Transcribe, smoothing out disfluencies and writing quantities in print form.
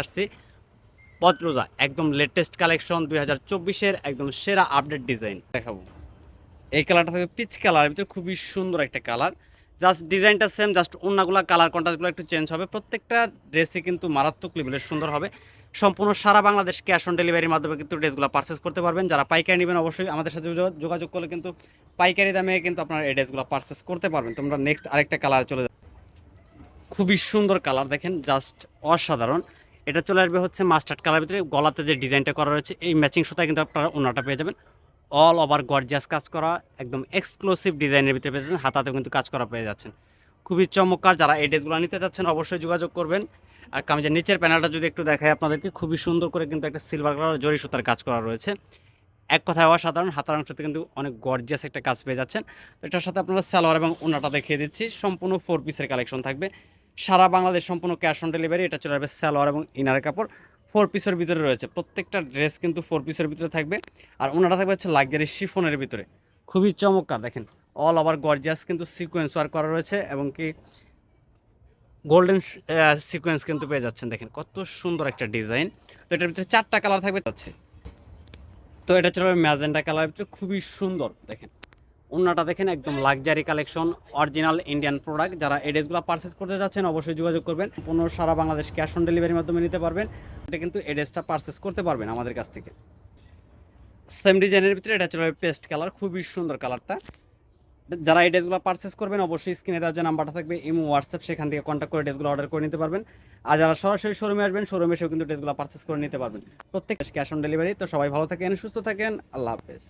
আসছি পদরোজা একদম latest collection 2024-এর একদম সেরা আপডেট ডিজাইন দেখাবো। এই কালারটা থাকবে পিচ কালারের ভিতরে, খুবই সুন্দর একটা কালার। জাস্ট ডিজাইনটা সেম, জাস্ট অন্যগুলো কালার কন্ট্রাস্টগুলো একটু চেঞ্জ হবে। প্রত্যেকটা ড্রেসই কিন্তু মারাত্মক লেভেলের সুন্দর হবে। সম্পূর্ণ সারা বাংলাদেশ ক্যাশ অন ডেলিভারির মাধ্যমে কিন্তু ড্রেসগুলো পারচেস করতে পারবেন। যারা পাইকারি নেবেন অবশ্যই আমাদের সাথে যোগাযোগ করলে কিন্তু পাইকারি দামে কিন্তু আপনারা এই ড্রেসগুলো পারচেস করতে পারবেন। তোমরা নেক্সট আরেকটা কালার চলে যাবে, খুবই সুন্দর কালার দেখেন, জাস্ট অসাধারণ। এটা চলে আসবে হচ্ছে মাস্টার্ড কালার ভিতরে, গলাতে যে ডিজাইনটা করা রয়েছে এই ম্যাচিং সুতা কিন্তু আপনারা ওনাটা পেয়ে যাবেন। অল ওভার গর্জিয়াস কাজ করা, একদম এক্সক্লুসিভ ডিজাইনের ভিতরে পেয়ে যাচ্ছেন। হাতাতেও কিন্তু কাজ করা পেয়ে যাচ্ছেন, খুবই চমৎকার। যারা এই ড্রেসগুলো নিতে চাচ্ছেন অবশ্যই যোগাযোগ করবেন। আর আমি যে নিচের প্যানেলটা যদি একটু দেখাই আপনাদেরকে, খুবই সুন্দর করে কিন্তু একটা সিলভার কালার জরি সুতার কাজ করা রয়েছে। এক কথায় অসাধারণ। হাতার অংশতে কিন্তু অনেক গর্জিয়াস একটা কাজ পেয়ে যাচ্ছেন। তো এটার সাথে আপনারা সালোয়ার এবং ওনাটা দেখিয়ে দিচ্ছি, সম্পূর্ণ 4 পিসের কালেকশন থাকবে। সারা বাংলাদেশ সম্পূর্ণ ক্যাশ অন ডেলিভারি। এটা চলে আসবে সালোয়ার এবং ইনারের কাপড় 4 পিসের ভিতরে রয়েছে। প্রত্যেকটা ড্রেস কিন্তু 4 পিসের ভিতরে থাকবে। আর ওনাটা থাকবে হচ্ছে লাক্সারি শিফনের ভিতরে, খুবই চমৎকার দেখেন। অল ওভার গর্জিয়াস কিন্তু সিকোয়েন্স ওয়ার্ক করা রয়েছে এবং কি গোল্ডেন সিকোয়েন্স কিন্তু পেয়ে যাচ্ছেন। দেখেন কত সুন্দর একটা ডিজাইন। তো এটার ভিতরে 4টা কালার থাকবে যাচ্ছে। তো এটা চলে ম্যাজেন্ডা কালার ভিতরে, খুবই সুন্দর দেখেন। ওন্নাটা দেখেন, একদম luxury collection, original Indian product. যারা এই ড্রেসগুলো পারচেস করতে যাচ্ছেন অবশ্যই যোগাযোগ করবেন। সারা বাংলাদেশ ক্যাশ অন ডেলিভারির মাধ্যমে নিতে পারবেন। এটা কিন্তু এই ড্রেসটা পারচেস করতে পারবেন আমাদের কাছ থেকে। সেম ডিজাইনের ভিতরে এটা চলে পেস্ট কালার, খুবই সুন্দর কালারটা। যারা এই ড্রেসগুলো পারচেস করবেন অবশ্যই স্ক্রিনে দেওয়ার যে নাম্বারটা থাকবে ইমো হোয়াটসঅ্যাপ, সেখান থেকে কন্ট্যাক্ট করে ড্রেসগুলো অর্ডার করে নিতে পারবেন। আর যারা সরাসরি শোরুমে আসবেন, শোরুমে এসেও কিন্তু ড্রেসগুলো পারচেস করে নিতে পারবেন। প্রত্যেক ক্যাশ অন ডেলিভারি। তো সবাই ভালো থাকেন, সুস্থ থাকেন, আল্লাহ হাফেজ।